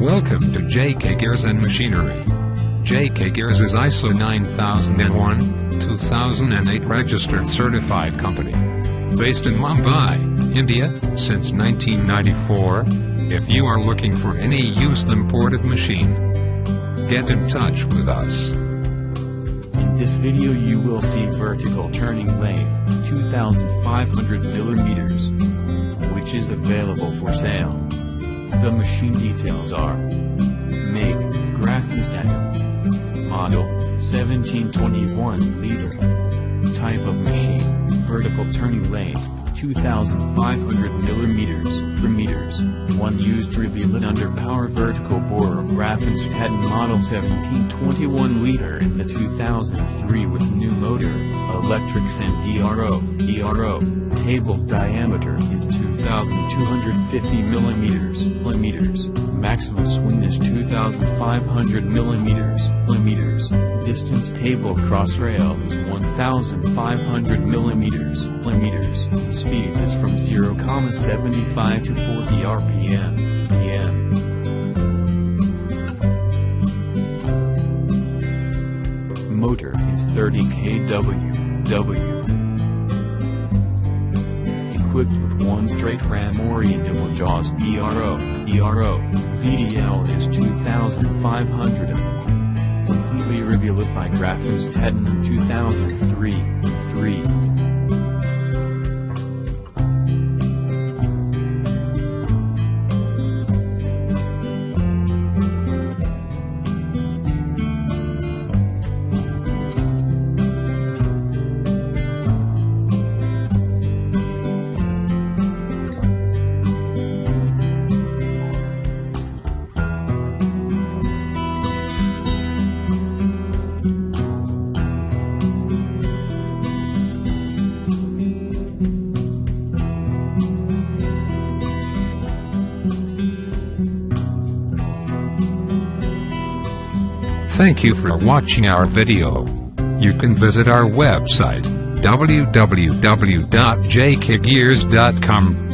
Welcome to JK Gears and Machinery. JK Gears is ISO 9001-2008 registered certified company. Based in Mumbai, India, since 1994. If you are looking for any used imported machine, get in touch with us. In this video you will see vertical turning lathe, 2500 millimeters, which is available for sale. The machine details are: make, Graffenstaden, model, 1721 liter, type of machine, vertical turning lathe, 2500 millimeters, one used REBULIT under power vertical borer, Graffenstaden model 1721 liter in the 2003 with new motor, electrics and DRO, table diameter is 2250 millimeters, maximum swing is 2500 millimeters, distance table crossrail is 1500 millimeters, speed is from 0,75 to 40 rpm. Motor is 30 kW. Equipped with one straight ram orientable jaws DRO, VDL is 2500 completely REBULIT by Graffenstaden in 2003. Thank you for watching our video. You can visit our website, www.jkgears.com.